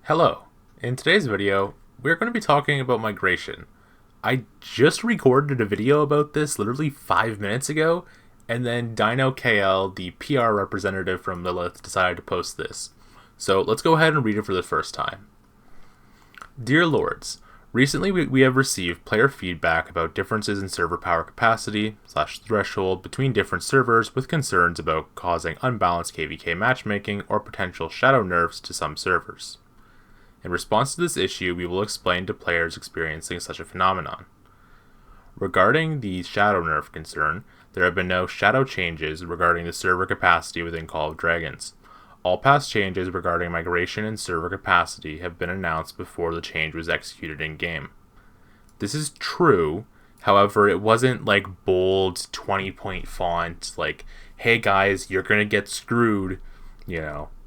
Hello. In today's video, we're going to be talking about migration. I just recorded a video about this literally 5 minutes ago, and then DinoKL, the PR representative from Lilith, decided to post this. So let's go ahead and read it for the first time. Dear Lords, recently we have received player feedback about differences in server power capacity / threshold between different servers with concerns about causing unbalanced KVK matchmaking or potential shadow nerfs to some servers. In response to this issue, we will explain to players experiencing such a phenomenon. Regarding the shadow nerf concern, there have been no shadow changes regarding the server capacity within Call of Dragons. All past changes regarding migration and server capacity have been announced before the change was executed in-game. This is true, however, it wasn't like bold 20-point font, like, hey guys, you're gonna get screwed,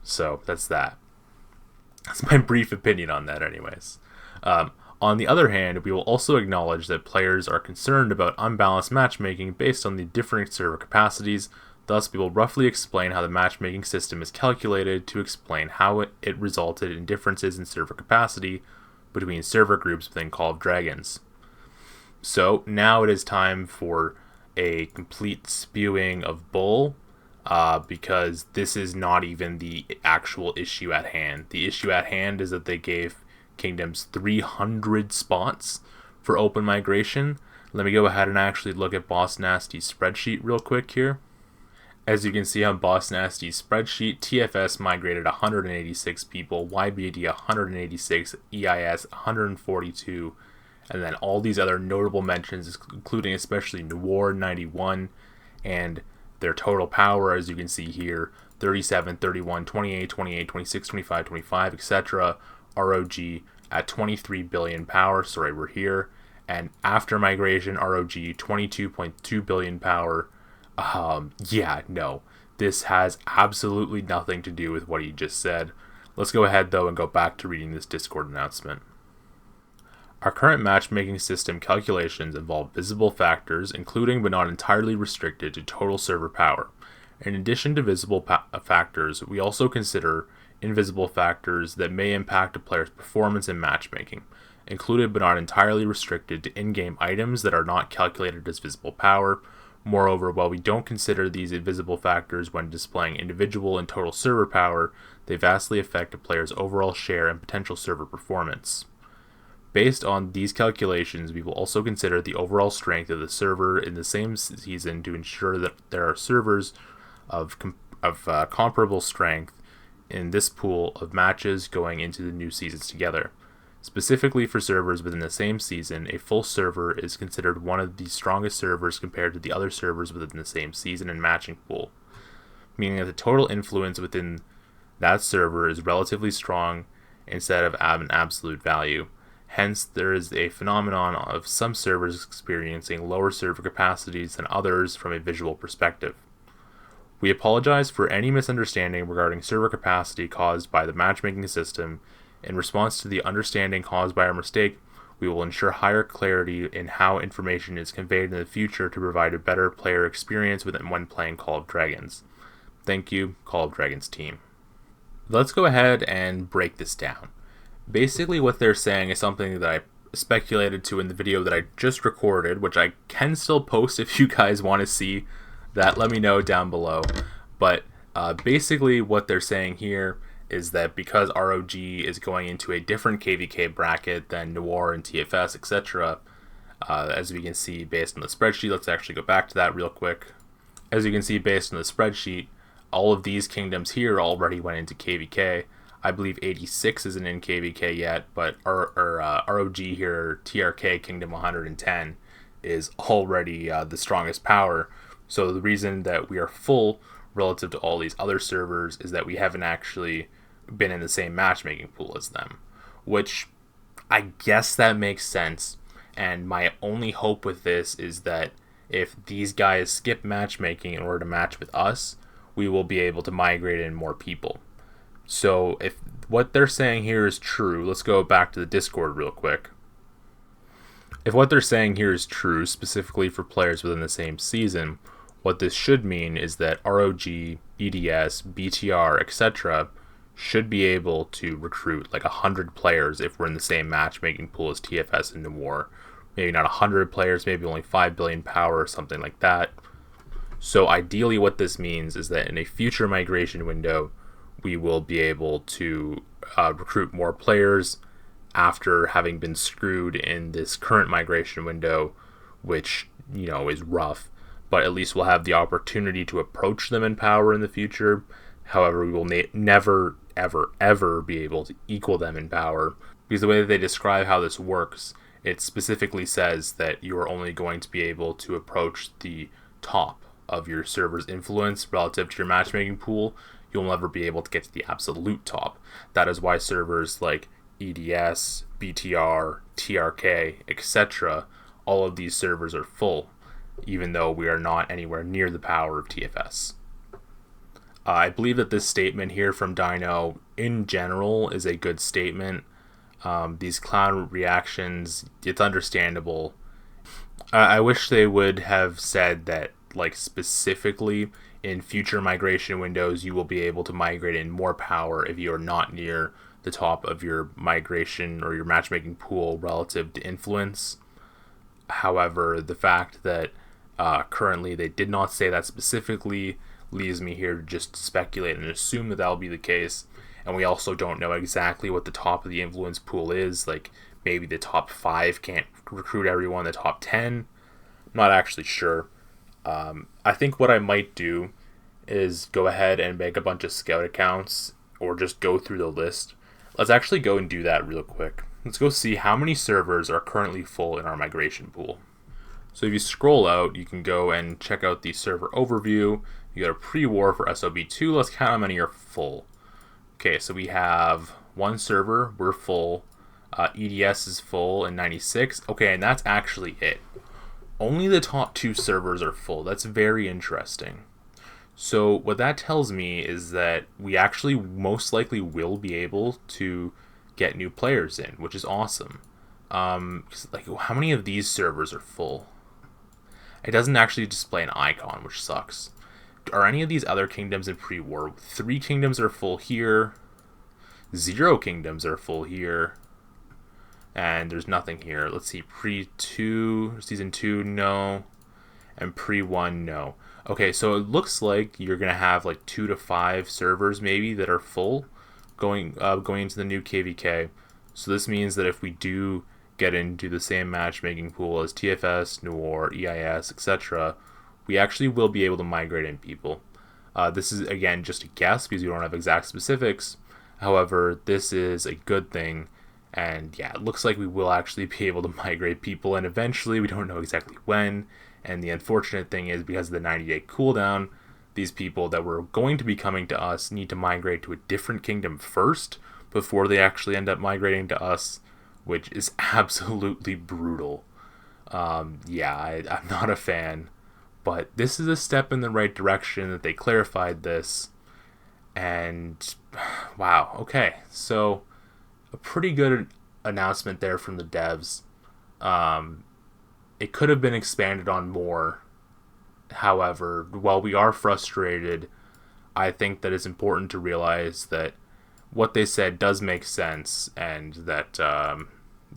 so that's that. That's my brief opinion on that anyways. On the other hand, we will also acknowledge that players are concerned about unbalanced matchmaking based on the different server capacities. Thus, we will roughly explain how the matchmaking system is calculated to explain how it resulted in differences in server capacity between server groups within Call of Dragons. So, now it is time for a complete spewing of bull. Because this is not even the actual issue at hand. The issue at hand is that they gave Kingdoms 300 spots for open migration. Let me go ahead and actually look at Boss Nasty's spreadsheet real quick here. As you can see on Boss Nasty's spreadsheet, TFS migrated 186 people, YBD 186, EIS 142, and then all these other notable mentions, including especially Noir 91, and their total power, as you can see here, 37, 31, 28, 28, 26, 25, 25, etc. ROG at 23 billion power, so right we're here. And after migration, ROG 22.2 billion power. This has absolutely nothing to do with what he just said. Let's go ahead though and go back to reading this Discord announcement. Our current matchmaking system calculations involve visible factors, including but not entirely restricted to total server power. In addition to visible factors, we also consider invisible factors that may impact a player's performance in matchmaking, included but not entirely restricted to in-game items that are not calculated as visible power. Moreover, while we don't consider these invisible factors when displaying individual and total server power, they vastly affect a player's overall share and potential server performance. Based on these calculations, we will also consider the overall strength of the server in the same season to ensure that there are servers of comparable strength in this pool of matches going into the new seasons together. Specifically for servers within the same season, a full server is considered one of the strongest servers compared to the other servers within the same season and matching pool, meaning that the total influence within that server is relatively strong instead of an absolute value. Hence, there is a phenomenon of some servers experiencing lower server capacities than others from a visual perspective. We apologize for any misunderstanding regarding server capacity caused by the matchmaking system. In response to the understanding caused by our mistake, we will ensure higher clarity in how information is conveyed in the future to provide a better player experience when playing Call of Dragons. Thank you, Call of Dragons team. Let's go ahead and break this down. Basically what they're saying is something that I speculated to in the video that I just recorded, which I can still post if you guys want to see that, let me know down below. But basically what they're saying here is that because ROG is going into a different KVK bracket than Noir and TFS, etc., as we can see based on the spreadsheet, let's actually go back to that real quick. As you can see based on the spreadsheet, all of these kingdoms here already went into KVK. I believe 86 isn't in KVK yet, but ROG here, TRK Kingdom 110, is already the strongest power. So the reason that we are full relative to all these other servers is that we haven't actually been in the same matchmaking pool as them, which I guess that makes sense. And my only hope with this is that if these guys skip matchmaking in order to match with us, we will be able to migrate in more people. So if what they're saying here is true, let's go back to the Discord real quick. If what they're saying here is true, specifically for players within the same season, what this should mean is that ROG, BDS, BTR, etc. should be able to recruit like 100 players if we're in the same matchmaking pool as TFS and Noir. Maybe not 100 players, maybe only 5 billion power or something like that. So ideally what this means is that in a future migration window, we will be able to recruit more players after having been screwed in this current migration window, which, is rough. But at least we'll have the opportunity to approach them in power in the future. However, we will never, ever, ever be able to equal them in power, because the way that they describe how this works, it specifically says that you are only going to be able to approach the top of your server's influence relative to your matchmaking pool. You'll never be able to get to the absolute top. That is why servers like EDS, BTR, TRK, etc., all of these servers are full, even though we are not anywhere near the power of TFS. I believe that this statement here from Dino, in general, is a good statement. These clown reactions, it's understandable. I wish they would have said that, like, specifically in future migration windows, you will be able to migrate in more power if you are not near the top of your migration or your matchmaking pool relative to influence. However, the fact that currently they did not say that specifically leaves me here to just speculate and assume that will be the case. And we also don't know exactly what the top of the influence pool is. Like, maybe the top 5 can't recruit everyone, the top 10. I'm not actually sure. I think what I might do is go ahead and make a bunch of scout accounts, or just go through the list. Let's actually go and do that real quick. Let's go see how many servers are currently full in our migration pool. So if you scroll out, you can go and check out the server overview. You got a pre-war for SOB2. Let's count how many are full. Okay, so we have one server, we're full. EDS is full in 96. Okay, and that's actually it. Only the top 2 servers are full. That's very interesting. So what that tells me is that we actually most likely will be able to get new players in, which is awesome. Like, how many of these servers are full? It doesn't actually display an icon, which sucks. Are any of these other kingdoms in pre-war? 3 kingdoms are full here. 0 kingdoms are full here. And there's nothing here. Let's see, pre-2, season 2, no. And pre-1, no. Okay, so it looks like you're going to have like 2 to 5 servers maybe that are full going into the new KVK. So this means that if we do get into the same matchmaking pool as TFS, Noir, EIS, etc., we actually will be able to migrate in people. This is, again, just a guess because we don't have exact specifics. However, this is a good thing. And yeah, it looks like we will actually be able to migrate people, and eventually, we don't know exactly when. And the unfortunate thing is, because of the 90-day cooldown, these people that were going to be coming to us need to migrate to a different kingdom first before they actually end up migrating to us, which is absolutely brutal. Yeah, I'm not a fan. But this is a step in the right direction that they clarified this. And wow, okay. So a pretty good announcement there from the devs. It could have been expanded on more. However, while we are frustrated, I think that it's important to realize that what they said does make sense, and that,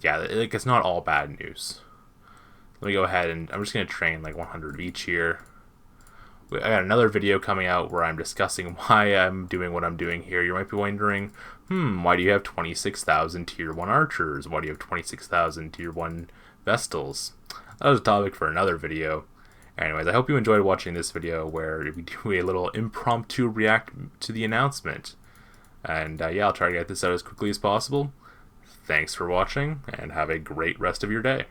yeah, like, it's not all bad news. Let me go ahead and I'm just going to train like 100 of each here. I got another video coming out where I'm discussing why I'm doing what I'm doing here. You might be wondering, why do you have 26,000 tier 1 archers? Why do you have 26,000 tier 1 Vestals? That was a topic for another video. Anyways, I hope you enjoyed watching this video where we do a little impromptu react to the announcement. And yeah, I'll try to get this out as quickly as possible. Thanks for watching, and have a great rest of your day.